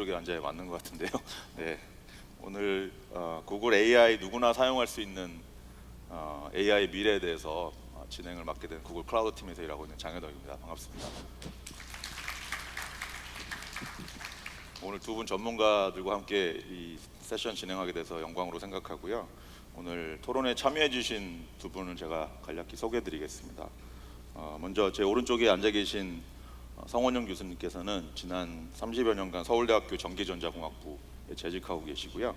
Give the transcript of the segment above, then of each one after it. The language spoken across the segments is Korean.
쪽에 앉아야 맞는 것 같은데요. 네, 오늘 구글 AI 누구나 사용할 수 있는 AI 미래에 대해서 진행을 맡게 된 구글 클라우드 팀에서 일하고 있는 장현덕입니다. 반갑습니다. 오늘 두 분 전문가들과 함께 이 세션 진행하게 돼서 영광으로 생각하고요. 오늘 토론에 참여해 주신 두 분을 제가 간략히 소개해 드리겠습니다. 먼저 제 오른쪽에 앉아 계신 성원영 교수님께서는 지난 30여 년간 서울대학교 전기전자공학부에 재직하고 계시고요.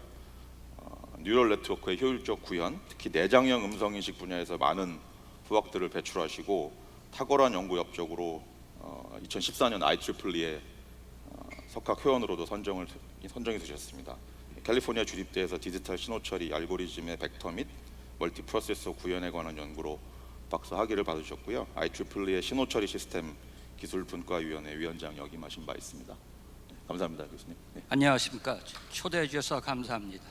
뉴럴 네트워크의 효율적 구현, 특히 내장형 음성인식 분야에서 많은 후학들을 배출하시고 탁월한 연구 업적으로 2014년 IEEE의 석학 회원으로도 선정이 되셨습니다. 캘리포니아 주립대에서 디지털 신호 처리 알고리즘의 벡터 및 멀티 프로세서 구현에 관한 연구로 박사 학위를 받으셨고요. IEEE의 신호 처리 시스템 기술 분과위원회 위원장 역임하신 바 있습니다. 감사합니다, 교수님. 네. 안녕하십니까. 초대해 주셔서 감사합니다.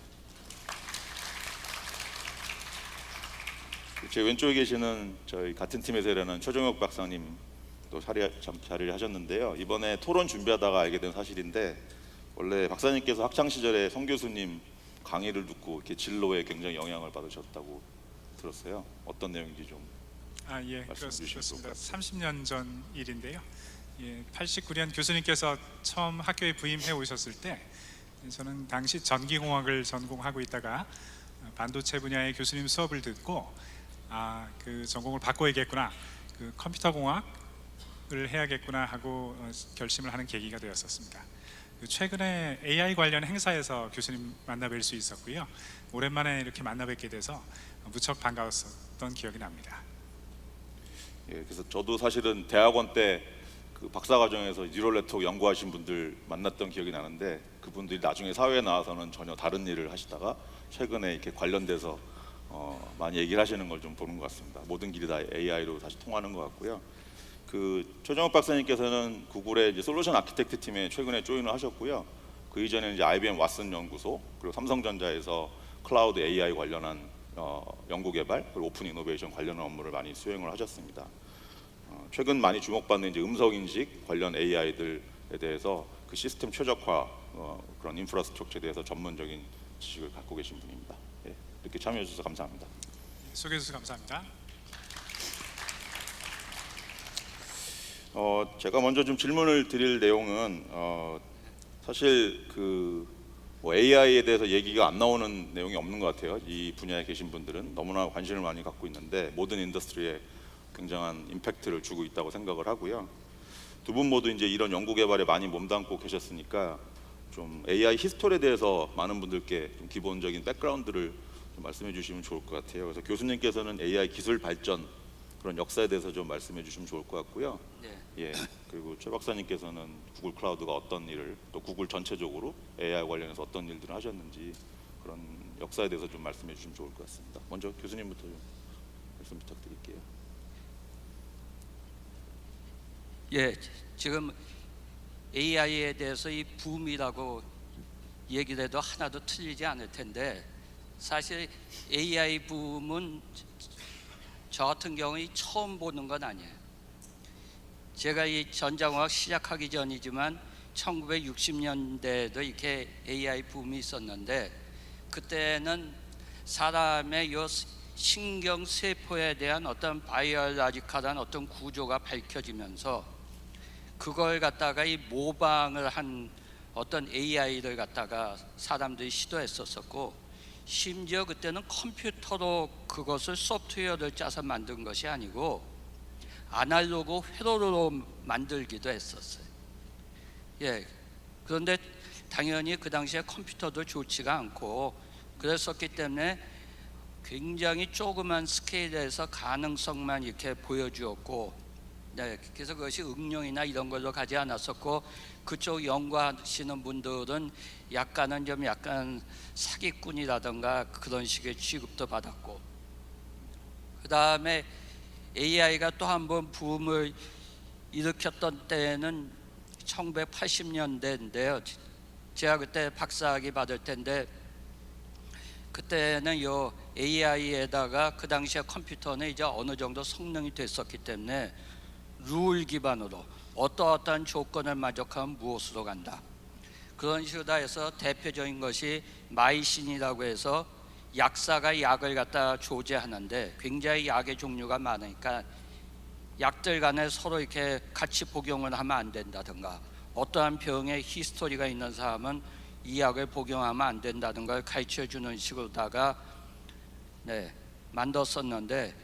제 왼쪽에 계시는 저희 같은 팀에서 일하는 최종혁 박사님도 자리를 하셨는데요. 이번에 토론 준비하다가 알게 된 사실인데 원래 박사님께서 학창 시절에 송 교수님 강의를 듣고 이렇게 진로에 굉장히 영향을 받으셨다고 들었어요. 어떤 내용인지 좀 예, 말씀해 주시면 좋을 것 그렇습니다. 같습니다. 30년 전 일인데요. 89년 교수님께서 처음 학교에 부임해 오셨을 때 저는 당시 전기공학을 전공하고 있다가 반도체 분야의 교수님 수업을 듣고 그 전공을 바꿔야겠구나, 그 컴퓨터공학을 해야겠구나 하고 결심을 하는 계기가 되었었습니다. 최근에 AI 관련 행사에서 교수님 만나뵐 수 있었고요. 오랜만에 이렇게 만나뵙게 돼서 무척 반가웠었던 기억이 납니다. 예, 그래서 저도 사실은 대학원 때 그 박사과정에서 뉴럴 네트워크 연구하신 분들 만났던 기억이 나는데 그분들이 나중에 사회에 나와서는 전혀 다른 일을 하시다가 최근에 이렇게 관련돼서 많이 얘기를 하시는 걸 좀 보는 것 같습니다. 모든 길이 다 AI로 다시 통하는 것 같고요. 그 최정욱 박사님께서는 구글의 이제 솔루션 아키텍트 팀에 최근에 조인을 하셨고요. 그 이전에 이제 IBM 왓슨 연구소 그리고 삼성전자에서 클라우드 AI 관련한 연구 개발 그리고 오픈 이노베이션 관련한 업무를 많이 수행을 하셨습니다. 최근 많이 주목받는 이제 음성 인식 관련 AI들에 대해서 그 시스템 최적화 그런 인프라스트럭처에 대해서 전문적인 지식을 갖고 계신 분입니다. 예, 이렇게 참여해 주셔서 감사합니다. 소개해 주셔서 감사합니다. 제가 먼저 좀 질문을 드릴 내용은 사실 뭐 AI에 대해서 얘기가 안 나오는 내용이 없는 것 같아요. 이 분야에 계신 분들은 너무나 관심을 많이 갖고 있는데 모든 인더스트리에 굉장한 임팩트를 주고 있다고 생각을 하고요. 두 분 모두 이제 이런 연구 개발에 많이 몸담고 계셨으니까 좀 AI 히스토리에 대해서 많은 분들께 좀 기본적인 백그라운드를 좀 말씀해 주시면 좋을 것 같아요. 그래서 교수님께서는 AI 기술 발전 그런 역사에 대해서 좀 말씀해 주시면 좋을 것 같고요. 네. 예, 그리고 최 박사님께서는 구글 클라우드가 어떤 일을 또 구글 전체적으로 AI 관련해서 어떤 일들을 하셨는지 그런 역사에 대해서 좀 말씀해 주시면 좋을 것 같습니다. 먼저 교수님부터 좀 말씀 부탁드릴게요. 예, 지금 AI에 대해서 이 붐이라고 얘기를 해도 하나도 틀리지 않을 텐데 사실 AI 붐은 저 같은 경우에 처음 보는 건 아니에요. 제가 이 전자공학 시작하기 전이지만 1960년대에도 이렇게 AI 붐이 있었는데 그때는 사람의 요 신경세포에 대한 어떤 바이올로지컬한 어떤 구조가 밝혀지면서 그걸 갖다가 이 모방을 한 어떤 AI를 갖다가 사람들이 시도했었고 심지어 그때는 컴퓨터로 그것을 소프트웨어를 짜서 만든 것이 아니고 아날로그 회로로 만들기도 했었어요. 예, 그런데 당연히 그 당시에 컴퓨터도 좋지가 않고 그랬었기 때문에 굉장히 조그만 스케일에서 가능성만 이렇게 보여주었고 네, 그래서 그것이 응용이나 이런 걸로 가지 않았었고 그쪽 연구하시는 분들은 약간 사기꾼이라든가 그런 식의 취급도 받았고 그 다음에 AI가 또 한 번 붐을 일으켰던 때는 1980년대인데요. 제가 그때 박사학위 받을 텐데 그때는 요 AI에다가 그 당시에 컴퓨터는 이제 어느 정도 성능이 됐었기 때문에 룰 기반으로 어떠한 조건을 만족하면 무엇으로 간다. 그런 식으로 다 해서 대표적인 것이 마이신이라고 해서 약사가 약을 갖다 조제하는데 굉장히 약의 종류가 많으니까 약들 간에 서로 이렇게 같이 복용을 하면 안 된다든가, 어떠한 병에 히스토리가 있는 사람은 이 약을 복용하면 안 된다는 걸 가르쳐 주는 식으로다가 만들었었는데,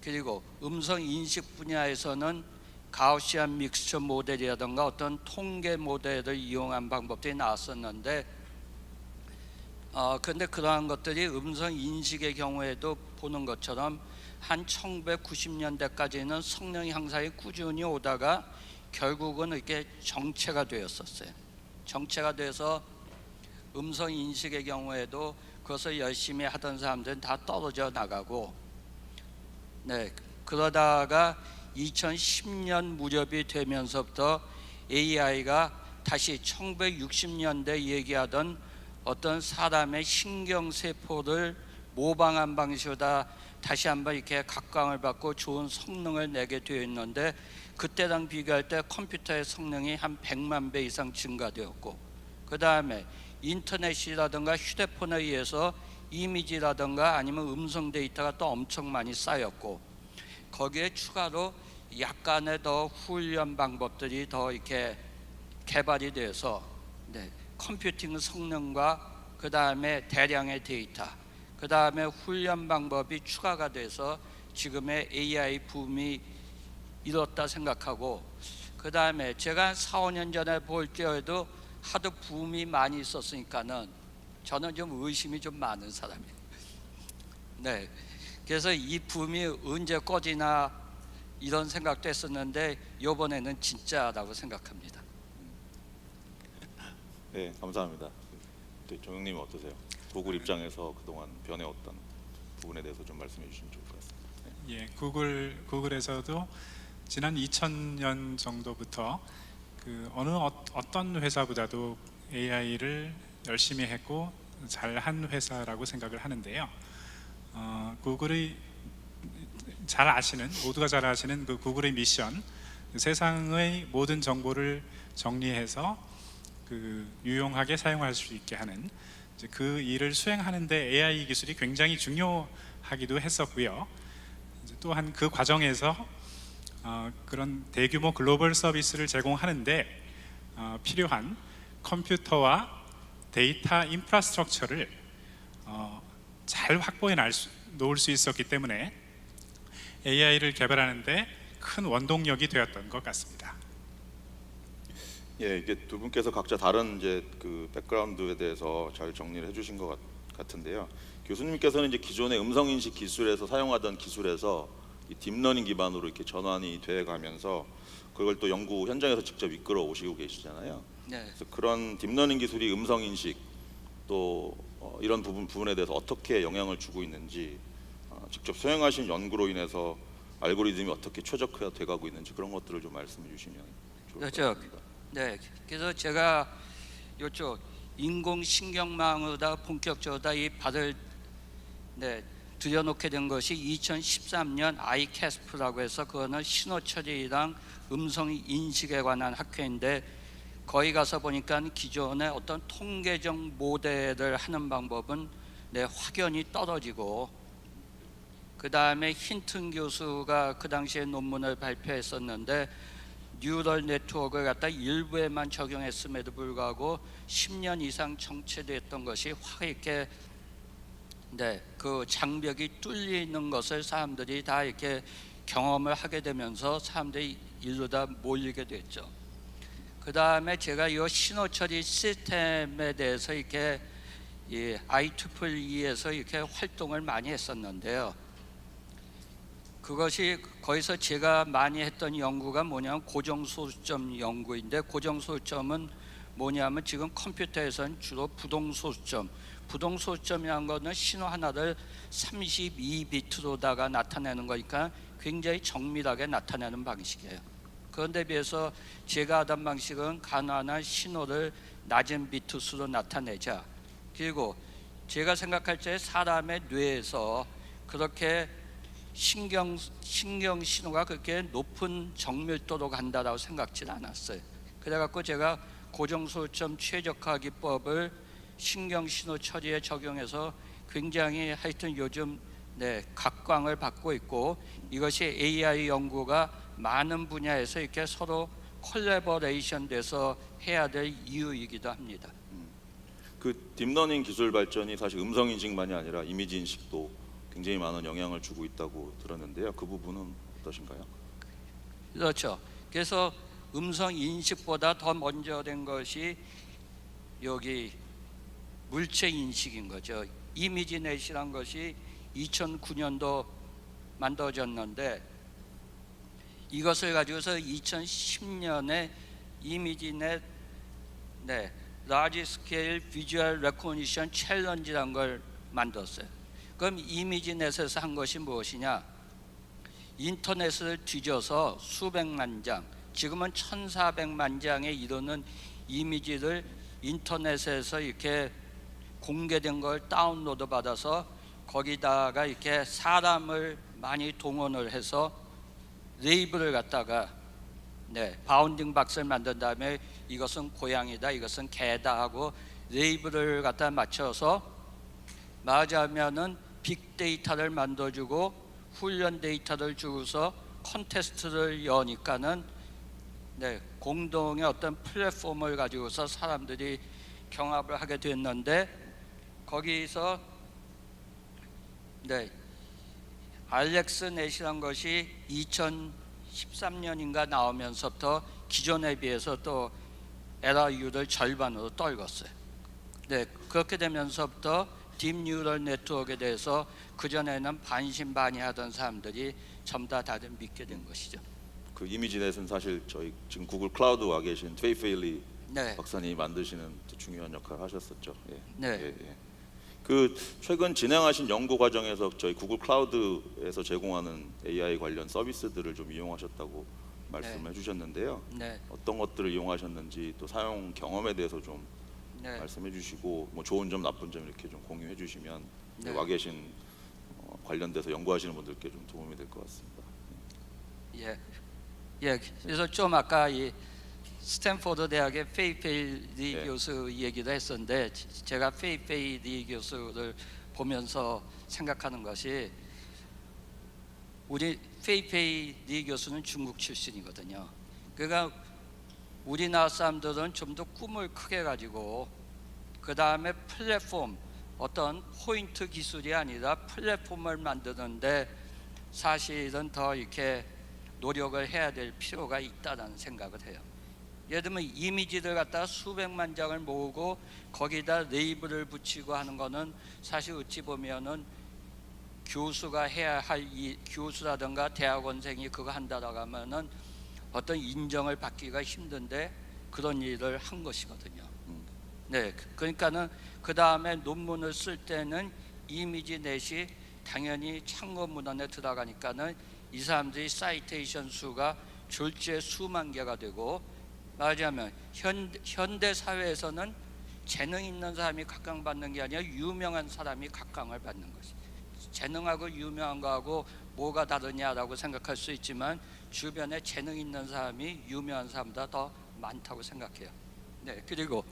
그리고 음성 인식 분야에서는 가우시안 믹스처 모델이라든가 어떤 통계 모델을 이용한 방법들이 나왔었는데, 그런데 그러한 것들이 음성 인식의 경우에도 보는 것처럼 한 1990년대까지는 성능 향상이 꾸준히 오다가 결국은 이렇게 정체가 되었었어요. 정체가 돼서 음성 인식의 경우에도 그것을 열심히 하던 사람들은 다 떨어져 나가고, 그러다가 2010년 무렵이 되면서부터 AI가 다시 1960년대 얘기하던 어떤 사람의 신경세포를 모방한 방식으로 다시 한번 이렇게 각광을 받고 좋은 성능을 내게 되어 있는데, 그때랑 비교할 때 컴퓨터의 성능이 한 100만 배 이상 증가되었고, 그 다음에 인터넷이라든가 휴대폰에 의해서 이미지라든가 아니면 음성 데이터가 또 엄청 많이 쌓였고, 거기에 추가로 약간의 더 훈련 방법들이 더 이렇게 개발이 돼서 컴퓨팅 성능과 그 다음에 대량의 데이터, 그 다음에 훈련 방법이 추가가 돼서 지금의 AI 붐이 이뤘다 생각하고, 그 다음에 제가 한 4, 5년 전에 볼 때에도 하도 붐이 많이 있었으니까는 저는 좀 의심이 좀 많은 사람이에요. 그래서 이 붐이 언제 꺼지나 이런 생각도 했었는데 이번에는 진짜라고 생각합니다. 네, 감사합니다. 정영님 어떠세요? 구글 입장에서 그동안 변해왔던 부분에 대해서 좀 말씀해 주시면 좋을 것 같습니다. 예, 구글에서도 지난 2000년 정도부터 어떤 회사보다도 AI를 열심히 했고 잘한 회사라고 생각을 하는데요. 구글의 모두가 잘 아시는 그 구글의 미션, 세상의 모든 정보를 정리해서 유용하게 사용할 수 있게 하는 그 일을 수행하는데 AI 기술이 굉장히 중요하기도 했었고요. 또한 그 과정에서 그런 대규모 글로벌 서비스를 제공하는데 필요한 컴퓨터와 데이터 인프라스트럭처를 잘 확보해 놓을 수 있었기 때문에 AI를 개발하는데 큰 원동력이 되었던 것 같습니다. 예, 이게 두 분께서 각자 다른 이제 그 백그라운드에 대해서 잘 정리를 해주신 것 같은데요. 교수님께서는 이제 기존의 음성 인식 기술에서 사용하던 기술에서 이 딥러닝 기반으로 이렇게 전환이 돼가면서 그걸 또 연구 현장에서 직접 이끌어 오시고 계시잖아요. 그래서 그런 딥러닝 기술이 음성 인식 또 이런 부분에 대해서 어떻게 영향을 주고 있는지, 직접 수행하신 연구로 인해서 알고리즘이 어떻게 최적화돼가고 있는지 그런 것들을 좀 말씀해 주시면 좋을 것 같습니다. 그래서 제가 이쪽 인공신경망으로다 본격적으로 이 발을 들여놓게 된 것이 2013년 아이캐스프라고 해서 그거는 신호처리랑 음성 인식에 관한 학회인데, 거기 가서 보니까 기존의 어떤 통계적 모델을 하는 방법은 확연히 떨어지고, 그 다음에 힌튼 교수가 그 당시에 논문을 발표했었는데 뉴럴 네트워크를 갖다 일부에만 적용했음에도 불구하고 10년 이상 정체됐던 것이 확 이렇게 그 장벽이 뚫리는 것을 사람들이 다 이렇게 경험을 하게 되면서 사람들이 일로 다 몰리게 됐죠. 그 다음에 제가 이 신호 처리 시스템에 대해서 이렇게 IEE에서 이렇게 활동을 많이 했었는데요. 그것이 거기서 제가 많이 했던 연구가 뭐냐면 고정소수점 연구인데, 고정소수점은 뭐냐면 지금 컴퓨터에서는 주로 부동소수점이라는 것은 신호 하나를 32비트로다가 나타내는 거니까 굉장히 정밀하게 나타내는 방식이에요. 그런데 비해서 제가 하던 방식은 간단한 신호를 낮은 비트 수로 나타내자. 그리고 제가 생각할 때 사람의 뇌에서 그렇게 신경 신호가 그렇게 높은 정밀도로 간다라고 생각지는 않았어요. 그래갖고 제가 고정소점 최적화 기법을 신경신호 처리에 적용해서 굉장히 하여튼 요즘 각광을 받고 있고, 이것이 AI 연구가 많은 분야에서 이렇게 서로 콜래버레이션 돼서 해야 될 이유이기도 합니다. 그 딥러닝 기술 발전이 사실 음성 인식만이 아니라 이미지 인식도 굉장히 많은 영향을 주고 있다고 들었는데요. 그 부분은 어떠신가요? 그렇죠. 그래서 음성 인식보다 더 먼저 된 것이 여기 물체 인식인 거죠. 이미지넷이란 것이 2009년도 만들어졌는데, 이것을 가지고서 2010년에 이미지넷 라지 스케일 비주얼 레코니션 챌린지라는 걸 만들었어요. 그럼 이미지넷에서 한 것이 무엇이냐? 인터넷을 뒤져서 수백만 장, 지금은 1,400만 장에 이르는 이미지를 인터넷에서 이렇게 공개된 걸 다운로드 받아서 거기다가 이렇게 사람을 많이 동원을 해서 레이블을 갖다가 바운딩 박스를 만든 다음에 이것은 고양이다, 이것은 개다 하고 레이블을 갖다 맞춰서 말하자면은 빅데이터를 만들어주고 훈련 데이터를 주고서 컨테스트를 여니까는 공동의 어떤 플랫폼을 가지고서 사람들이 경합을 하게 됐는데, 거기서 알렉스 넷이란 것이 2013년인가 나오면서부터 기존에 비해서 또 에러율을 절반으로 떨궜어요. 그렇게 되면서부터 딥뉴럴 네트워크에 대해서 그전에는 반신반의하던 사람들이 전부 다 다들 믿게 된 것이죠. 그 이미지넷은 사실 저희 지금 구글 클라우드 와 계신 트웨이 페일리 박사님이 만드시는 중요한 역할을 하셨었죠. 그 최근 진행하신 연구 과정에서 저희 구글 클라우드에서 제공하는 AI 관련 서비스들을 좀 이용하셨다고 말씀해 주셨는데요. 어떤 것들을 이용하셨는지, 또 사용 경험에 대해서 좀 말씀해 주시고, 뭐 좋은 점 나쁜 점 이렇게 좀 공유해 주시면 와 계신 관련돼서 연구하시는 분들께 좀 도움이 될 것 같습니다. 그래서 좀 아까 이 스탠포드 대학의 페이페이리 교수 얘기도 했었는데, 제가 페이페이리 교수를 보면서 생각하는 것이, 우리 페이페이리 교수는 중국 출신이거든요. 그러니까 우리나라 사람들은 좀 더 꿈을 크게 가지고 그 다음에 플랫폼, 어떤 포인트 기술이 아니라 플랫폼을 만드는데 사실은 더 이렇게 노력을 해야 될 필요가 있다는 생각을 해요. 예를 들면 이미지를 갖다가 수백만 장을 모으고 거기다 레이블을 붙이고 하는 거는 사실 어찌 보면은 교수가 해야 할 교수라든가 대학원생이 그거 한다라고 하면은 어떤 인정을 받기가 힘든데 그런 일을 한 것이거든요. 그러니까는 그 다음에 논문을 쓸 때는 이미지넷이 당연히 참고 문헌에 들어가니까는 이 사람들이 사이테이션 수가 졸지에 수만 개가 되고, 말하자면 현대 사회에서는 재능 있는 사람이 각광받는 게 아니라 유명한 사람이 각광을 받는 것이. 재능하고 유명한 거하고 뭐가 다르냐라고 생각할 수 있지만 주변에 재능 있는 사람이 유명한 사람보다 더 많다고 생각해요. 그리고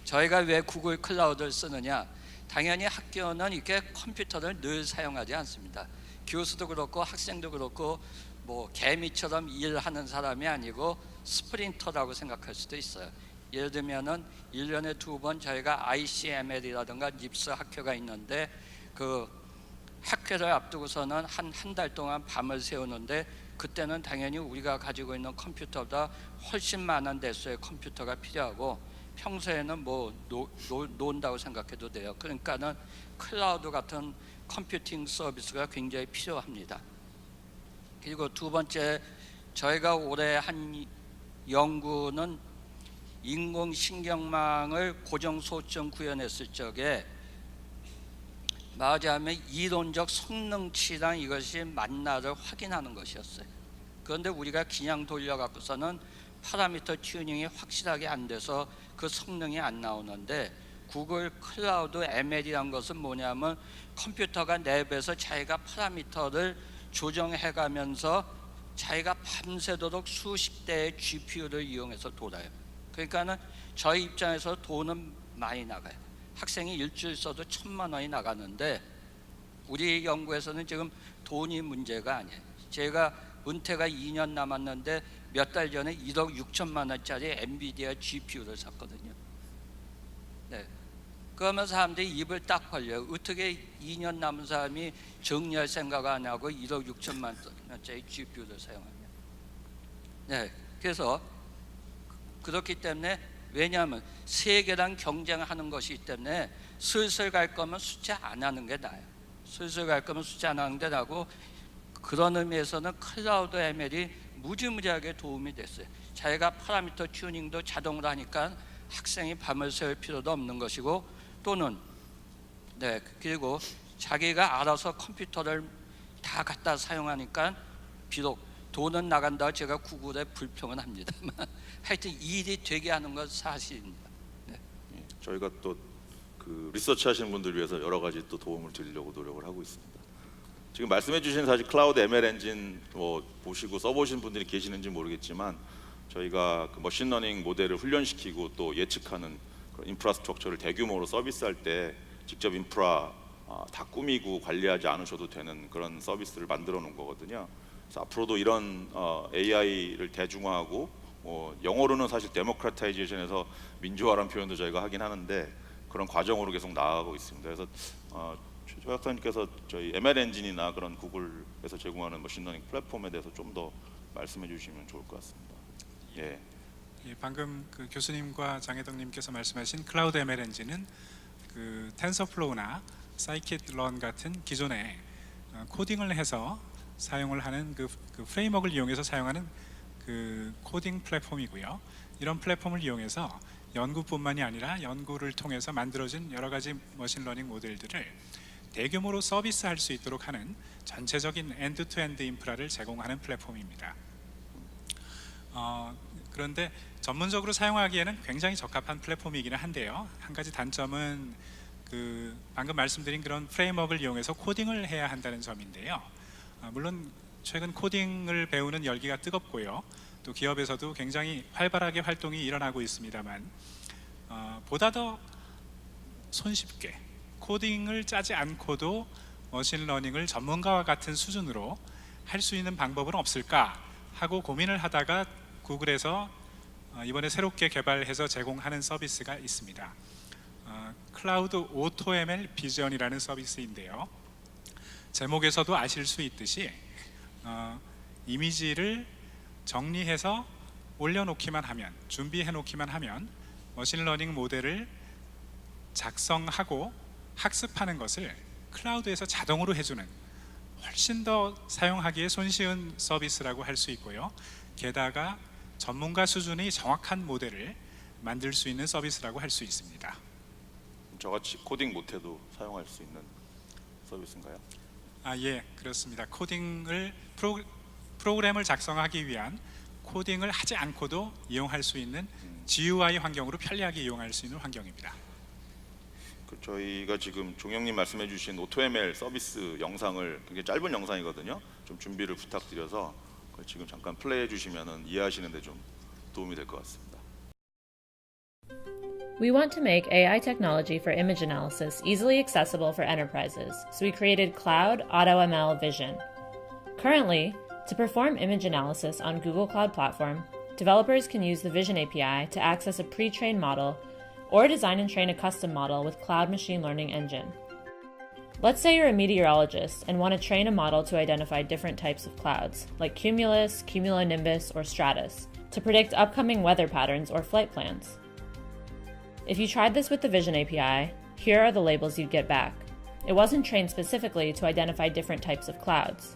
저희가 왜 구글 클라우드를 쓰느냐? 당연히 학교는 이렇게 컴퓨터를 늘 사용하지 않습니다. 교수도 그렇고 학생도 그렇고 뭐 개미처럼 일하는 사람이 아니고 스프린터라고 생각할 수도 있어요. 예를 들면은 1년에 2번 저희가 ICML이라든가 닙스 학회가 있는데, 그 학회를 앞두고서는 한 달 동안 밤을 새우는데, 그때는 당연히 우리가 가지고 있는 컴퓨터보다 훨씬 많은 대수의 컴퓨터가 필요하고 평소에는 뭐 논다고 생각해도 돼요. 그러니까는 클라우드 같은 컴퓨팅 서비스가 굉장히 필요합니다. 그리고 두 번째, 저희가 올해 한 연구는 인공신경망을 고정소점 구현했을 적에 말하자면 이론적 성능치랑 이것이 맞나를 확인하는 것이었어요. 그런데 우리가 그냥 돌려갖고서는 파라미터 튜닝이 확실하게 안 돼서 그 성능이 안 나오는데, 구글 클라우드 ML이란 것은 뭐냐면 컴퓨터가 랩에서 자기가 파라미터를 조정해가면서 자기가 밤새도록 수십 대의 GPU를 이용해서 돌아요. 그러니까는 저희 입장에서 돈은 많이 나가요. 학생이 일주일 써도 1,000만 원이 나가는데 우리 연구에서는 지금 돈이 문제가 아니에요. 제가 은퇴가 2년 남았는데 몇 달 전에 1억 6천만 원짜리 엔비디아 GPU를 샀거든요. 네. 그러면 사람들이 입을 딱 벌려요. 어떻게 2년 남은 사람이 정리할 생각 안 하고 1억 6천만 원짜리 GPU를 사용하냐. 네. 그래서 그렇기 때문에 왜냐하면 세계랑 경쟁하는 것이기 때문에 슬슬 갈 거면 숫자 안 하는 게 나아요. 슬슬 갈 거면 숫자 안 하는 게 나고 그런 의미에서는 클라우드 ML이 무지무지하게 도움이 됐어요. 자기가 파라미터 튜닝도 자동으로 하니까 학생이 밤을 새울 필요도 없는 것이고 또는 네 그리고 자기가 알아서 컴퓨터를 다 갖다 사용하니까 비록 돈은 나간다 제가 구글에 불평은 합니다만 하여튼 일이 되게 하는 건 사실입니다. 네. 예, 저희가 또 그 리서치 하시는 분들 위해서 여러 가지 또 도움을 드리려고 노력을 하고 있습니다. 지금 말씀해주신 사실 클라우드 ML 엔진 뭐 보시고 써보신 분들이 계시는지 모르겠지만 저희가 그 머신러닝 모델을 훈련시키고 또 예측하는 그런 인프라스트럭처를 대규모로 서비스할 때 직접 인프라 다 꾸미고 관리하지 않으셔도 되는 그런 서비스를 만들어 놓은 거거든요. 그래서 앞으로도 이런 AI를 대중화하고 영어로는 사실 데모크라타이제이션에서 민주화라는 표현도 저희가 하긴 하는데 그런 과정으로 계속 나아가고 있습니다. 그래서 최 박사님께서 저희 ML 엔진이나 그런 구글에서 제공하는 머신러닝 플랫폼에 대해서 좀 더 말씀해 주시면 좋을 것 같습니다. 예. 예, 방금 그 교수님과 장혜덕님께서 말씀하신 클라우드 ML 엔진은 그 텐서플로우나 사이킷런 같은 기존의 코딩을 해서 사용을 하는 그 프레임워크를 이용해서 사용하는 그 코딩 플랫폼이고요. 이런 플랫폼을 이용해서 연구뿐만이 아니라 연구를 통해서 만들어진 여러 가지 머신러닝 모델들을 대규모로 서비스할 수 있도록 하는 전체적인 엔드투엔드 인프라를 제공하는 플랫폼입니다. 그런데 전문적으로 사용하기에는 굉장히 적합한 플랫폼이기는 한데요. 한 가지 단점은 그 방금 말씀드린 그런 프레임워크를 이용해서 코딩을 해야 한다는 점인데요. 물론 최근 코딩을 배우는 열기가 뜨겁고요. 또 기업에서도 굉장히 활발하게 활동이 일어나고 있습니다만 보다 더 손쉽게 코딩을 짜지 않고도 머신러닝을 전문가와 같은 수준으로 할 수 있는 방법은 없을까 하고 고민을 하다가 구글에서 이번에 새롭게 개발해서 제공하는 서비스가 있습니다. 클라우드 오토 ML 비전이라는 서비스인데요. 제목에서도 아실 수 있듯이 이미지를 정리해서 올려놓기만 하면, 준비해 놓기만 하면 머신러닝 모델을 작성하고 학습하는 것을 클라우드에서 자동으로 해주는 훨씬 더 사용하기에 손쉬운 서비스라고 할 수 있고요. 게다가 전문가 수준의 정확한 모델을 만들 수 있는 서비스라고 할 수 있습니다. 저같이 코딩 못해도 사용할 수 있는 서비스인가요? 예, 그렇습니다. 코딩을 프로그램을 작성하기 위한 코딩을 하지 않고도 이용할 수 있는 GUI 환경으로 편리하게 이용할 수 있는 환경입니다. 저희가 지금 종영님 말씀해주신 오토ML 서비스 영상을 굉장히 짧은 영상이거든요. 좀 준비를 부탁드려서 지금 잠깐 플레이해 주시면 이해하시는데 좀 도움이 될 것 같습니다. We want to make AI technology for image analysis easily accessible for enterprises, so we created Cloud AutoML Vision. Currently, to perform image analysis on Google Cloud Platform, developers can use the Vision API to access a pre-trained model or design and train a custom model with Cloud Machine Learning Engine. Let's say you're a meteorologist and want to train a model to identify different types of clouds, like cumulus, cumulonimbus, or stratus, to predict upcoming weather patterns or flight plans. If you tried this with the Vision API, here are the labels you'd get back. It wasn't trained specifically to identify different types of clouds.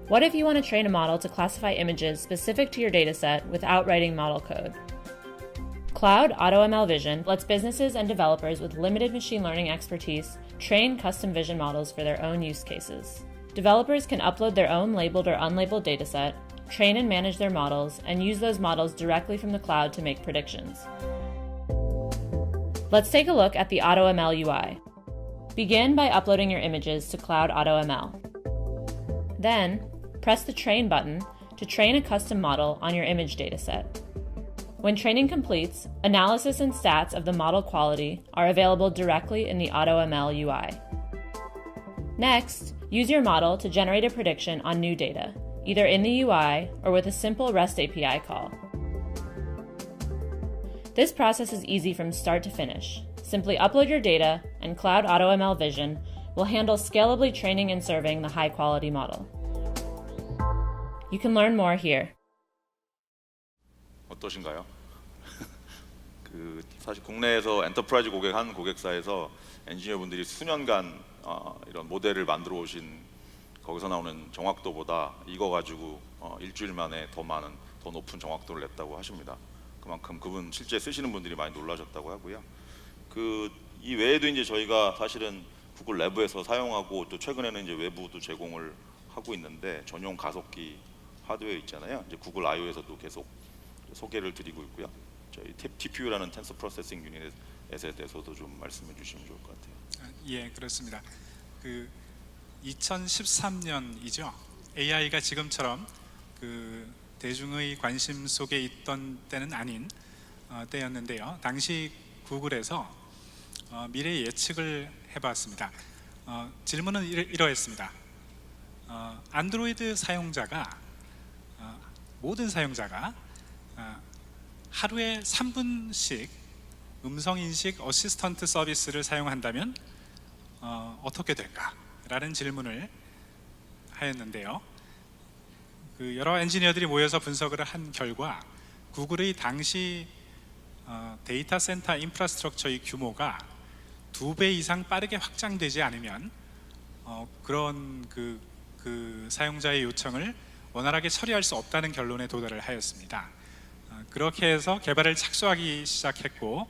What if you want to train a model to classify images specific to your dataset without writing model code? Cloud AutoML Vision lets businesses and developers with limited machine learning expertise train custom vision models for their own use cases. Developers can upload their own labeled or unlabeled dataset, train and manage their models, and use those models directly from the cloud to make predictions. Let's take a look at the AutoML UI. Begin by uploading your images to Cloud AutoML. Then, press the Train button to train a custom model on your image dataset. When training completes, analysis and stats of the model quality are available directly in the AutoML UI. Next, use your model to generate a prediction on new data, either in the UI or with a simple REST API call. This process is easy from start to finish. Simply upload your data, and Cloud AutoML Vision will handle scalably training and serving the high-quality model. You can learn more here. 어떠신가요? 사실 국내에서 엔터프라이즈 고객 한 고객사에서 엔지니어분들이 수년간 이런 모델을 만들어 오신 거기서 나오는 정확도보다 이거 가지고 일주일 만에 더 높은 정확도를 냈다고 하십니다. 그만큼 그분 실제 쓰시는 분들이 많이 놀라셨다고 하고요. 이 외에도 이제 저희가 사실은 구글 랩에서 사용하고 또 최근에는 이제 외부도 제공을 하고 있는데 전용 가속기 하드웨어 있잖아요. 이제 구글 I/O에서도 계속 소개를 드리고 있고요. 저희 TPU라는 텐서 프로세싱 유닛에 대해서도 좀 말씀해 주시면 좋을 것 같아요. 예, 그렇습니다. 2013년이죠. AI가 지금처럼 대중의 관심 속에 있던 때는 아닌 때였는데요. 당시 구글에서 미래 예측을 해봤습니다. 질문은 이러했습니다. 안드로이드 사용자가 모든 사용자가 하루에 3분씩 음성인식 어시스턴트 서비스를 사용한다면 어떻게 될까? 라는 질문을 하였는데요. 여러 엔지니어들이 모여서 분석을 한 결과 구글의 당시 데이터 센터 인프라스트럭처의 규모가 2배 이상 빠르게 확장되지 않으면 그런 사용자의 요청을 원활하게 처리할 수 없다는 결론에 도달을 하였습니다. 그렇게 해서 개발을 착수하기 시작했고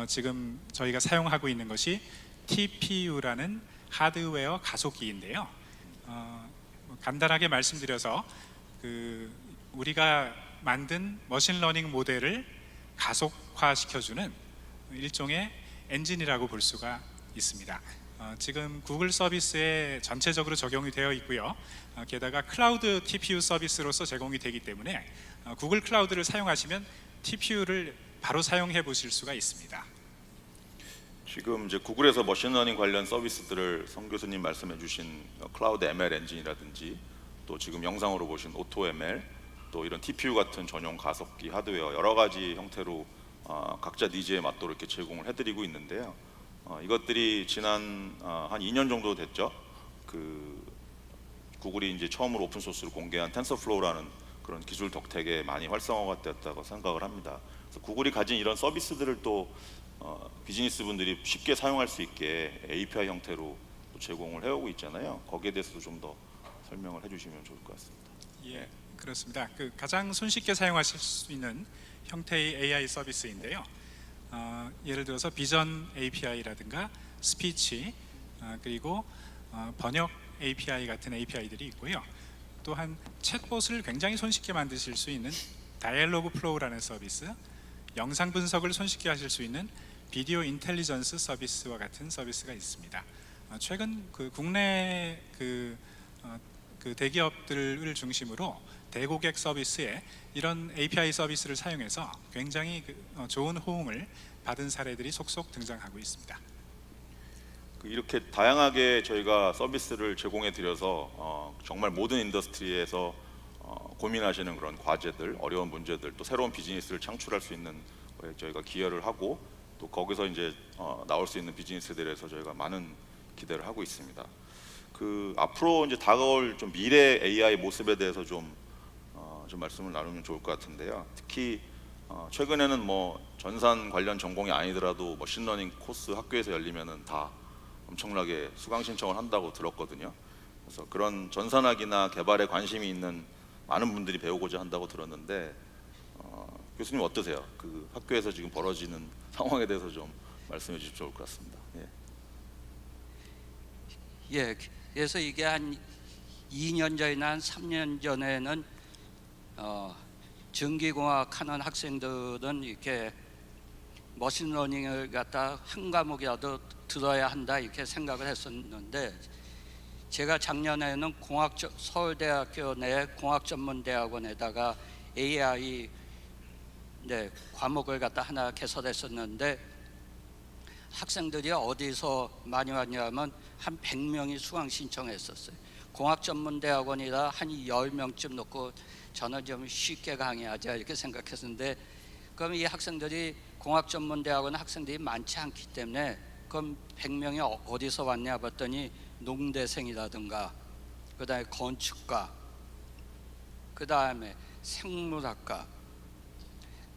지금 저희가 사용하고 있는 것이 TPU라는 하드웨어 가속기인데요. 간단하게 말씀드려서 우리가 만든 머신러닝 모델을 가속화시켜주는 일종의 엔진이라고 볼 수가 있습니다. 지금 구글 서비스에 전체적으로 적용이 되어 있고요. 게다가 클라우드 TPU 서비스로서 제공이 되기 때문에 구글 클라우드를 사용하시면 TPU를 바로 사용해 보실 수가 있습니다. 지금 이제 구글에서 머신러닝 관련 서비스들을 성 교수님 말씀해주신 클라우드 ML 엔진이라든지 또 지금 영상으로 보신 오토 ML 또 이런 TPU 같은 전용 가속기 하드웨어 여러 가지 형태로 각자 니즈에 맞도록 이렇게 제공을 해드리고 있는데요. 이것들이 지난 한 2년 정도 됐죠. 구글이 이제 처음으로 오픈 소스로 공개한 텐서플로우라는 그런 기술 덕택에 많이 활성화가 되었다고 생각을 합니다. 그래서 구글이 가진 이런 서비스들을 또 비즈니스 분들이 쉽게 사용할 수 있게 API 형태로 또 제공을 해오고 있잖아요. 거기에 대해서도 좀 더 설명을 해주시면 좋을 것 같습니다. 예, 그렇습니다. 가장 손쉽게 사용하실 수 있는 형태의 AI 서비스인데요. 예를 들어서 비전 API라든가 스피치 그리고 번역 API 같은 API들이 있고요. 또한 챗봇을 굉장히 손쉽게 만드실 수 있는 다이얼로그 플로우라는 서비스, 영상 분석을 손쉽게 하실 수 있는 비디오 인텔리전스 서비스와 같은 서비스가 있습니다. 최근 국내 대기업들을 중심으로 대고객 서비스에 이런 API 서비스를 사용해서 굉장히 좋은 호응을 받은 사례들이 속속 등장하고 있습니다. 이렇게 다양하게 저희가 서비스를 제공해 드려서 정말 모든 인더스트리에서 고민하시는 그런 과제들, 어려운 문제들, 또 새로운 비즈니스를 창출할 수 있는 거에 저희가 기여를 하고 또 거기서 이제 나올 수 있는 비즈니스들에서 저희가 많은 기대를 하고 있습니다. 앞으로 이제 다가올 좀 미래 AI 모습에 대해서 좀 말씀을 나누면 좋을 것 같은데요. 특히 최근에는 뭐 전산 관련 전공이 아니더라도 머신러닝 코스 학교에서 열리면은 다 엄청나게 수강 신청을 한다고 들었거든요. 그래서 그런 전산학이나 개발에 관심이 있는 많은 분들이 배우고자 한다고 들었는데 교수님 어떠세요? 학교에서 지금 벌어지는 상황에 대해서 좀 말씀해 주시면 좋을 것 같습니다. 예, 그래서 이게 한 2년 전이나 한 3년 전에는 전기공학 하는 학생들은 이렇게 머신러닝을 갖다 한 과목이라도 들어야 한다 이렇게 생각을 했었는데 제가 작년에는 서울대학교 내 공학전문대학원에다가 AI 네, 과목을 갖다 하나 개설했었는데 학생들이 어디서 많이 왔냐면 한 100명이 수강 신청했었어요. 공학전문대학원이라 한 10명쯤 놓고 저는 좀 쉽게 강의하자 이렇게 생각했는데, 그럼 이 학생들이 공학전문대학원 학생들이 많지 않기 때문에 그럼 100명이 어디서 왔냐 봤더니 농대생이라든가 그다음에 건축가, 그다음에 생물학과,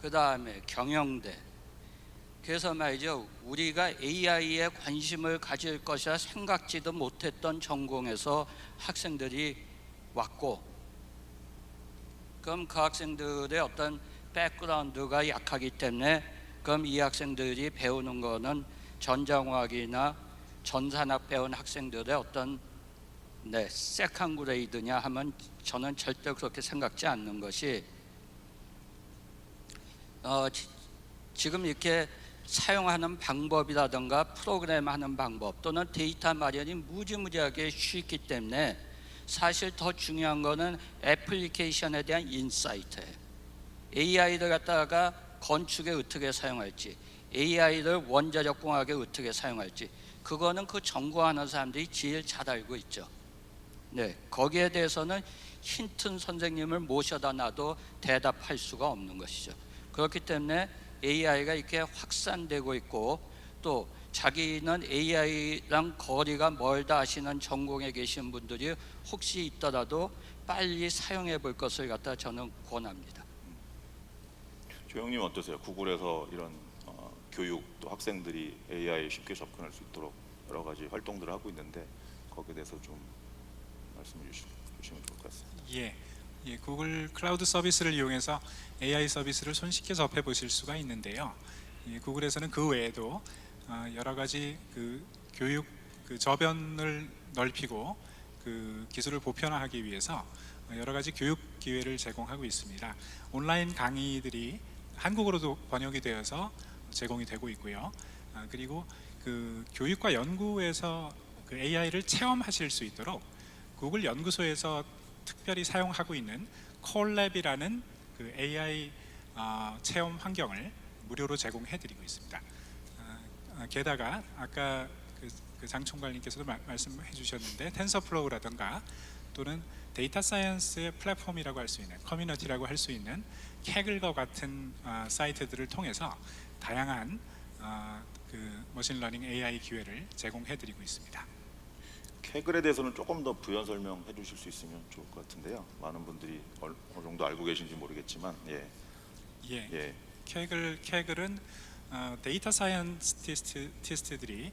그다음에 경영대. 그래서 말이죠, 우리가 AI에 관심을 가질 것이라 생각지도 못했던 전공에서 학생들이 왔고, 그럼 그 학생들의 어떤 백그라운드가 약하기 때문에 그럼 이 학생들이 배우는 거는 전자공학이나 전산학 배운 학생들의 어떤 세컨 그레이드냐 하면 저는 절대 그렇게 생각지 않는 것이, 지금 이렇게 사용하는 방법이라든가 프로그램 하는 방법 또는 데이터 마련이 무지무지하게 쉽기 때문에 사실 더 중요한 거는 애플리케이션에 대한 인사이트예요. AI를 갖다가 건축에 어떻게 사용할지, AI를 원자력 공학에 어떻게 사용할지, 그거는 그 전공하는 사람들이 제일 잘 알고 있죠. 네, 거기에 대해서는 힌튼 선생님을 모셔다 놔도 대답할 수가 없는 것이죠. 그렇기 때문에 AI가 이렇게 확산되고 있고, 또 자기는 AI랑 거리가 멀다 하시는 전공에 계신 분들이 혹시 있더라도 빨리 사용해 볼 것을 갖다 저는 권합니다. 조영님 어떠세요? 구글에서 이런 교육 또 학생들이 AI에 쉽게 접근할 수 있도록 여러 가지 활동들을 하고 있는데 거기에 대해서 좀 말씀해 주시면 좋을 것 같습니다. 예, 구글 클라우드 서비스를 이용해서 AI 서비스를 손쉽게 접해 보실 수가 있는데요. 구글에서는 그 외에도 여러 가지 그 교육 그 저변을 넓히고 그 기술을 보편화하기 위해서 여러 가지 교육 기회를 제공하고 있습니다. 온라인 강의들이 한국어로도 번역이 되어서 제공이 되고 있고요. 그리고 그 교육과 연구에서 그 AI를 체험하실 수 있도록 구글 연구소에서 특별히 사용하고 있는 콜랩이라는 그 AI 체험 환경을 무료로 제공해드리고 있습니다. 게다가 아까 그 장 총괄님께서도 말씀해 주셨는데 텐서플로우라든가 또는 데이터 사이언스의 플랫폼이라고 할 수 있는 커뮤니티라고 할 수 있는 캐글과 같은 사이트들을 통해서 다양한 그 머신러닝 AI 기회를 제공해드리고 있습니다. 캐글에 대해서는 조금 더 부연 설명해 주실 수 있으면 좋을 것 같은데요. 많은 분들이 어느 정도 알고 계신지 모르겠지만 예. 캐글은 데이터 사이언티스트들이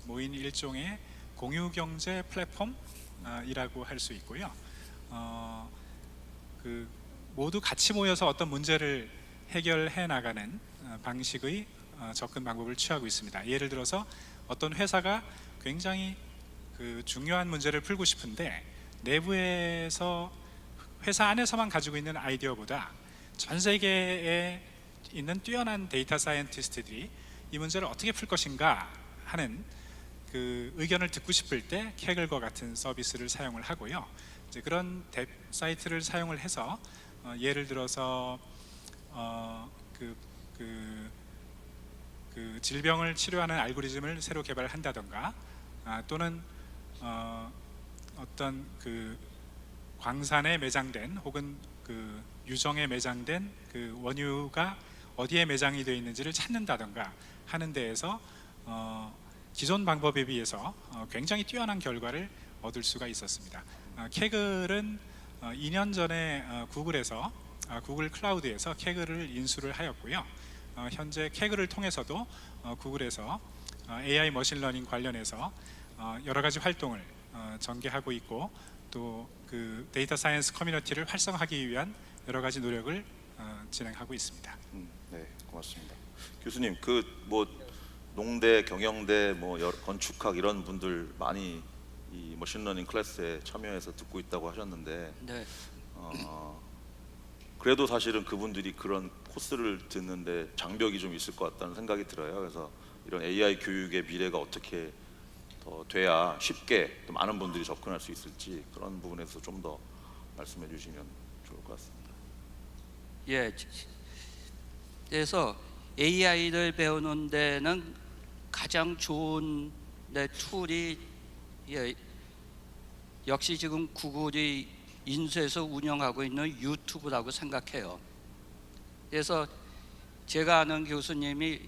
모인 일종의 공유 경제 플랫폼이라고 할 수 있고요. 그 모두 같이 모여서 어떤 문제를 해결해 나가는 방식의 접근 방법을 취하고 있습니다. 예를 들어서 어떤 회사가 굉장히 그 중요한 문제를 풀고 싶은데 내부에서 회사 안에서만 가지고 있는 아이디어보다 전 세계에 있는 뛰어난 데이터 사이언티스트들이 이 문제를 어떻게 풀 것인가 하는 그 의견을 듣고 싶을 때 캐글과 같은 서비스를 사용을 하고요. 이제 그런 사이트를 사용을 해서 예를 들어서 그 질병을 치료하는 알고리즘을 새로 개발한다던가 또는 어떤 그 광산에 매장된 혹은 그 유정에 매장된 그 원유가 어디에 매장이 되어 있는지를 찾는다던가 하는 데에서 기존 방법에 비해서 굉장히 뛰어난 결과를 얻을 수가 있었습니다. 캐글은 2년 전에 구글에서 구글 클라우드에서 캐글을 인수를 하였고요. 현재 캐글을 통해서도 구글에서 AI 머신러닝 관련해서 여러 가지 활동을 전개하고 있고 또 그 데이터 사이언스 커뮤니티를 활성화하기 위한 여러 가지 노력을 진행하고 있습니다. 네, 고맙습니다. 교수님, 그 뭐 농대, 경영대, 뭐 건축학 이런 분들 많이 이 머신러닝 클래스에 참여해서 듣고 있다고 하셨는데, 네. 그래도 사실은 그분들이 그런 코스를 듣는데 장벽이 좀 있을 것 같다는 생각이 들어요. 그래서 이런 AI 교육의 미래가 어떻게 더 돼야 쉽게 또 많은 분들이 접근할 수 있을지 그런 부분에서 좀 더 말씀해 주시면 좋을 것 같습니다. 예, 그래서 AI를 배우는 데는 가장 좋은 툴이 역시 지금 구글이 인수해서 운영하고 있는 유튜브라고 생각해요. 그래서 제가 아는 교수님이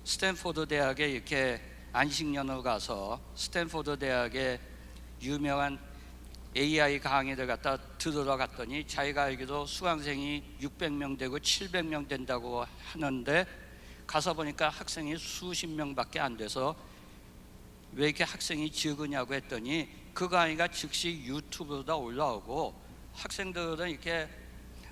스탠포드 대학에 이렇게 안식년을 가서 스탠포드 대학에 유명한 AI 강의를 갖다 들으러 갔더니 자기가 알기로 수강생이 600명 되고 700명 된다고 하는데 가서 보니까 학생이 수십 명밖에 안 돼서 왜 이렇게 학생이 적으냐고 했더니 그 강의가 즉시 유튜브로다 올라오고 학생들은 이렇게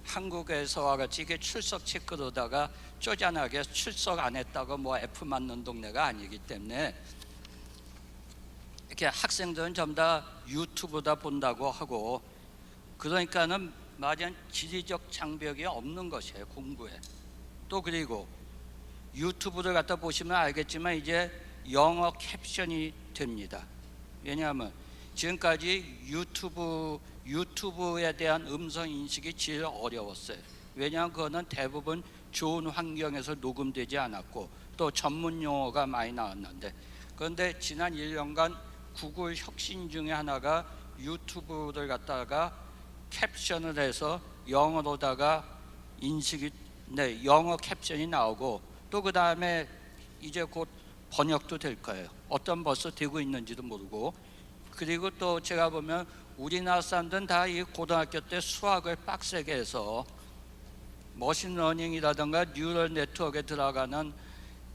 한국에서와 같이 이렇게 출석 체크로다가 쪼잔하게 출석 안 했다고 뭐 F 맞는 동네가 아니기 때문에 이렇게 학생들은 전부 다 유튜브다 본다고 하고 그러니까는 말한 지리적 장벽이 없는 것이에요 공부에. 또 그리고 유튜브를 갖다 보시면 알겠지만 이제 영어 캡션이 됩니다. 왜냐하면 지금까지 유튜브에 대한 음성 인식이 제일 어려웠어요. 왜냐하면 그거는 대부분 좋은 환경에서 녹음되지 않았고 또 전문 용어가 많이 나왔는데 그런데 지난 1년간 구글 혁신 중에 하나가 유튜브를 갖다가 캡션을 해서 영어로다가 인식이 영어 캡션이 나오고 또 그 다음에 이제 곧 번역도 될 거예요. 어떤 벌써 되고 있는지도 모르고 그리고 또 제가 보면 우리나라 사람들은 다 이 고등학교 때 수학을 빡세게 해서 머신러닝이라든가 뉴럴 네트워크에 들어가는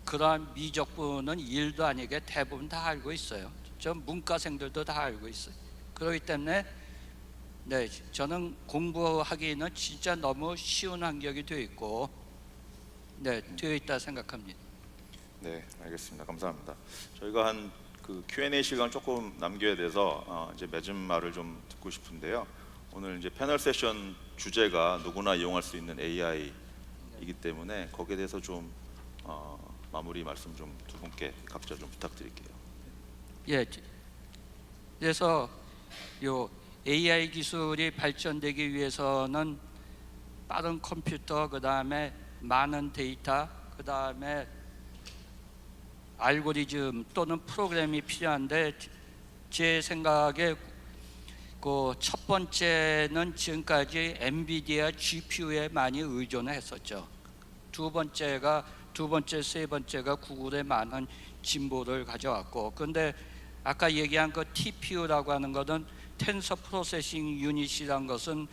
그러한 미적분은 일도 아니게 대부분 다 알고 있어요. 전 문과생들도 다 알고 있어요. 그렇기 때문에 저는 공부하기는 진짜 너무 쉬운 환경이 되어 있고 되어 있다 생각합니다. 네, 알겠습니다. 감사합니다. 저희가 한 그 Q&A 시간 조금 남겨야 돼서 이제 맺은 말을 좀 듣고 싶은데요. 오늘 이제 패널 세션 주제가 누구나 이용할 수 있는 AI이기 때문에 거기에 대해서 좀 마무리 말씀 좀 두 분께 각자 좀 부탁드릴게요. 예, 그래서 요 AI 기술이 발전되기 위해서는 빠른 컴퓨터, 그 다음에 많은 데이터, 그 다음에 알고리즘 또는 프로그램이 필요한데 제 생각에 그 첫 번째는 지금까지 엔비디아 GPU에 많이 의존을 했었죠. 두 번째, 세 번째가 구글의 많은 진보를 가져왔고, 그런데 아까 얘기한 그 TPU라고 하는 것은 텐서 프로세싱 유닛이란 것은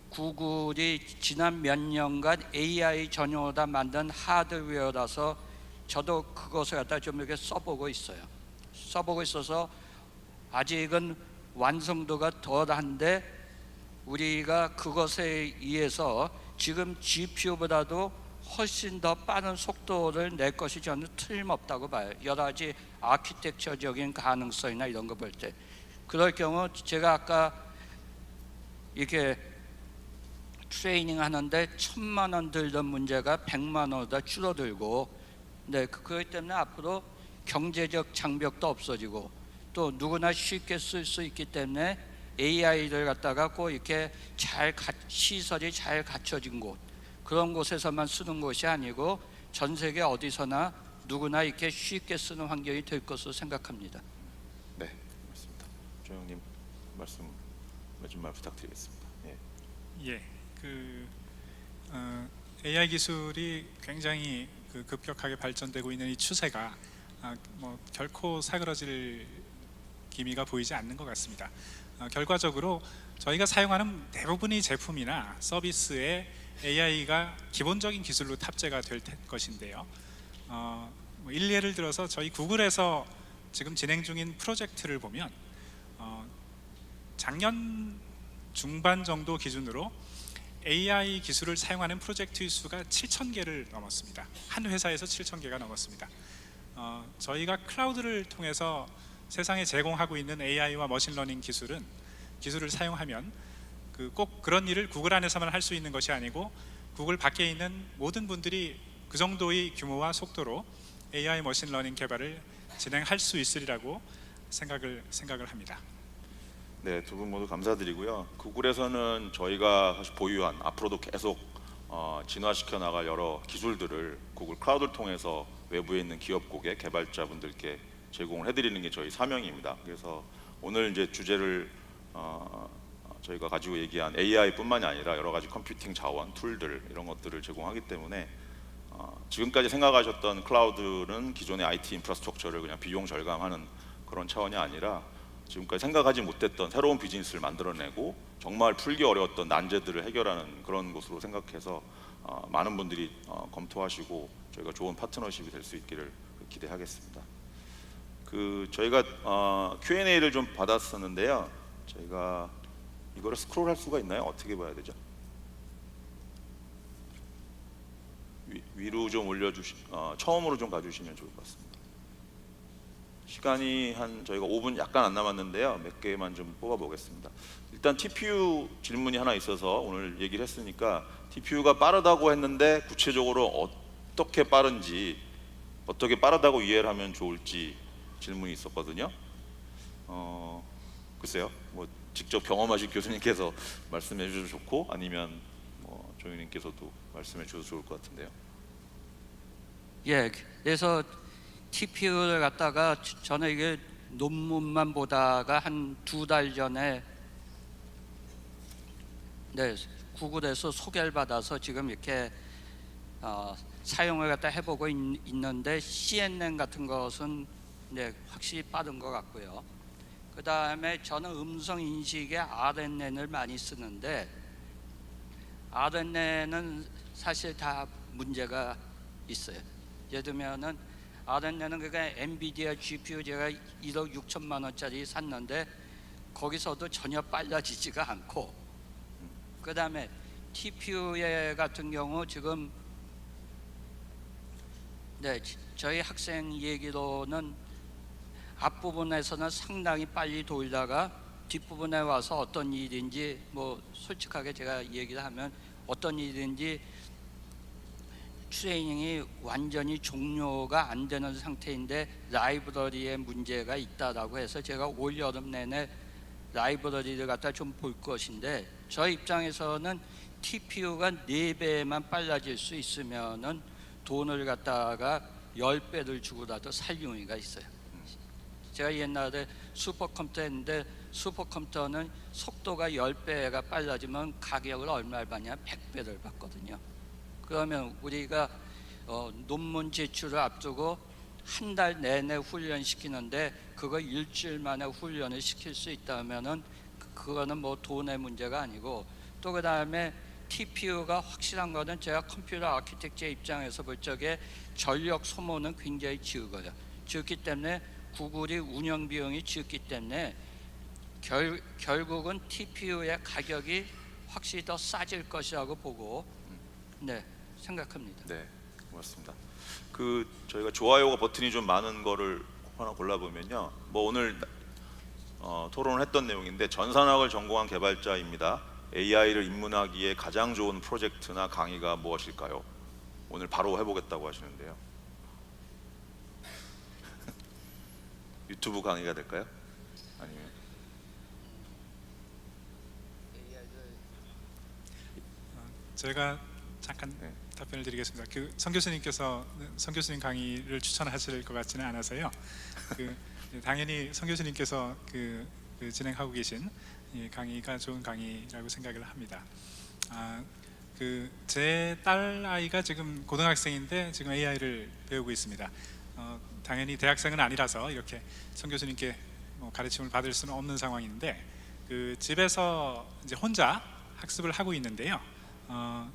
구글이 지난 몇 년간 AI 전용으로 다 만든 하드웨어라서 저도 그것을 갖다 좀 이렇게 써보고 있어요. 써보고 있어서 아직은 완성도가 덜한데 우리가 그것에 의해서 지금 GPU보다도 훨씬 더 빠른 속도를 낼 것이 저는 틀림없다고 봐요. 여러 가지 아키텍처적인 가능성이나 이런 거 볼 때. 그럴 경우 제가 아까 이렇게 트레이닝 하는데 1,000만 원 들던 문제가 100만 원보다 줄어들고 그렇기 때문에 앞으로 경제적 장벽도 없어지고 또 누구나 쉽게 쓸 수 있기 때문에 AI를 갖다가 꼭 이렇게 시설이 잘 갖춰진 곳 그런 곳에서만 쓰는 것이 아니고 전 세계 어디서나 누구나 이렇게 쉽게 쓰는 환경이 될 것으로 생각합니다. 네, 맞습니다. 조영님 말씀 맺은 말 부탁드리겠습니다. 예. AI 기술이 굉장히 급격하게 발전되고 있는 이 추세가 결코 사그러질 기미가 보이지 않는 것 같습니다. 결과적으로 저희가 사용하는 대부분의 제품이나 서비스에 AI가 기본적인 기술로 탑재가 될 것인데요. 일례를 들어서 저희 구글에서 지금 진행 중인 프로젝트를 보면 작년 중반 정도 기준으로 AI 기술을 사용하는 프로젝트의 수가 7,000개를 넘었습니다. 한 회사에서 7,000개가 넘었습니다. 저희가 클라우드를 통해서 세상에 제공하고 있는 AI와 머신러닝 기술을 사용하면 꼭 그런 일을 구글 안에서만 할 수 있는 것이 아니고 구글 밖에 있는 모든 분들이 그 정도의 규모와 속도로 AI 머신러닝 개발을 진행할 수 있으리라고 생각을 합니다. 네, 두 분 모두 감사드리고요. 구글에서는 저희가 사실 보유한 앞으로도 계속 진화시켜 나갈 여러 기술들을 구글 클라우드를 통해서 외부에 있는 기업 고객 개발자분들께 제공을 해드리는 게 저희 사명입니다. 그래서 오늘 이제 주제를 저희가 가지고 얘기한 AI뿐만이 아니라 여러 가지 컴퓨팅 자원, 툴들 이런 것들을 제공하기 때문에 지금까지 생각하셨던 클라우드는 기존의 IT 인프라스트럭처를 그냥 비용 절감하는 그런 차원이 아니라 지금까지 생각하지 못했던 새로운 비즈니스를 만들어내고 정말 풀기 어려웠던 난제들을 해결하는 그런 곳으로 생각해서 많은 분들이 검토하시고 저희가 좋은 파트너십이 될 수 있기를 기대하겠습니다. 저희가 Q&A를 좀 받았었는데요. 저희가 이거를 스크롤할 수가 있나요? 어떻게 봐야 되죠? 위로 좀 처음으로 좀 가주시면 좋을 것 같습니다. 시간이 저희가 5분 약간 안 남았는데요. 몇 개만 좀 뽑아보겠습니다. 일단 TPU 질문이 하나 있어서 오늘 얘기를 했으니까 TPU가 빠르다고 했는데 구체적으로 어떻게 빠른지, 어떻게 빠르다고 이해를 하면 좋을지 질문이 있었거든요. 글쎄요. 뭐 직접 경험하신 교수님께서 말씀해 주셔도 좋고 아니면 조윤님께서도 말씀해 주셔도 좋을 것 같은데요. 예, 그래서 TPU를 갖다가 저는 이게 논문만 보다가 한 2달 전에 구글에서 소개를 받아서 지금 이렇게 사용을 갖다 해보고 있는데 CNN 같은 것은 확실히 빠른 것 같고요. 그 다음에 저는 음성 인식에 RNN을 많이 쓰는데 RNN은 사실 다 문제가 있어요. 예를 들면은 RNN은 그러니까 엔비디아 GPU 제가 1억 6천만 원짜리 샀는데 거기서도 전혀 빨라지지가 않고, 그 다음에 TPU 같은 경우 지금 저희 학생 얘기로는 앞부분에서는 상당히 빨리 돌다가 뒷부분에 와서 어떤 일인지 솔직하게 제가 얘기를 하면 어떤 일인지 트레이닝이 완전히 종료가 안 되는 상태인데 라이브러리에 문제가 있다라고 해서 제가 올 여름 내내 라이브러리를 갖다 좀 볼 것인데, 저 입장에서는 TPU가 4배만 빨라질 수 있으면은 돈을 갖다가 10배를 주고라도 살 용의가 있어요. 제가 옛날에 슈퍼컴퓨터 했는데 슈퍼컴퓨터는 속도가 10배가 빨라지면 가격을 얼마를 받냐? 100배를 받거든요. 그러면 우리가 논문 제출을 앞두고 한 달 내내 훈련시키는데 그거 일주일 만에 훈련을 시킬 수 있다면은 그거는 돈의 문제가 아니고, 또 그 다음에 TPU가 확실한 거는 제가 컴퓨터 아키텍처 입장에서 볼 적에 전력 소모는 굉장히 적어요. 적기 때문에 구글이 운영 비용이 적기 때문에 결국은 TPU의 가격이 확실히 더 싸질 것이라고 보고 생각합니다. 네, 고맙습니다. 저희가 좋아요가 버튼이 좀 많은 거를 하나 골라보면요. 오늘 토론을 했던 내용인데 전산학을 전공한 개발자입니다. AI를 입문하기에 가장 좋은 프로젝트나 강의가 무엇일까요? 오늘 바로 해보겠다고 하시는데요. 유튜브 강의가 될까요? 아니면 제가 잠깐 답변을 드리겠습니다. 성 교수님 강의를 추천하실 것 같지는 않아서요. 당연히 성 교수님께서 진행하고 계신 강의가 좋은 강의라고 생각을 합니다. 제 딸 아이가 지금 고등학생인데 지금 AI를 배우고 있습니다. 당연히 대학생은 아니라서 이렇게 성 교수님께 가르침을 받을 수는 없는 상황인데 집에서 이제 혼자 학습을 하고 있는데요.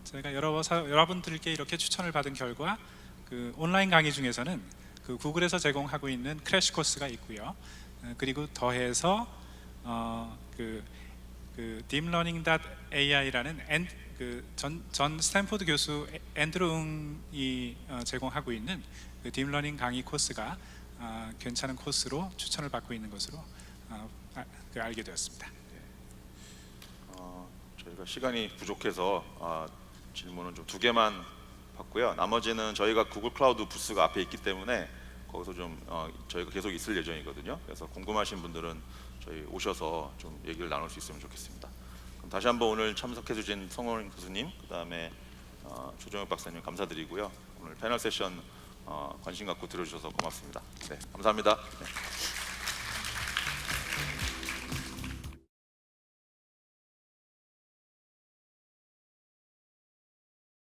제가 여러분들께 이렇게 추천을 받은 결과 온라인 강의 중에서는 구글에서 제공하고 있는 크래시 코스가 있고요. 그리고 더해서 deeplearning.ai라는 전 스탠포드 교수 앤드루 응이 제공하고 있는 딥러닝 강의 코스가 괜찮은 코스로 추천을 받고 있는 것으로 알게 되었습니다. 저희가 시간이 부족해서 질문은 좀 2개만 받고요. 나머지는 저희가 구글 클라우드 부스가 앞에 있기 때문에 거기서 좀 저희가 계속 있을 예정이거든요. 그래서 궁금하신 분들은 저희 오셔서 좀 얘기를 나눌 수 있으면 좋겠습니다. 그럼 다시 한번 오늘 참석해 주신 성원 교수님, 그다음에 조정혁 박사님 감사드리고요. 오늘 패널 세션 관심 갖고 들어주셔서 고맙습니다. 네, 감사합니다. 네.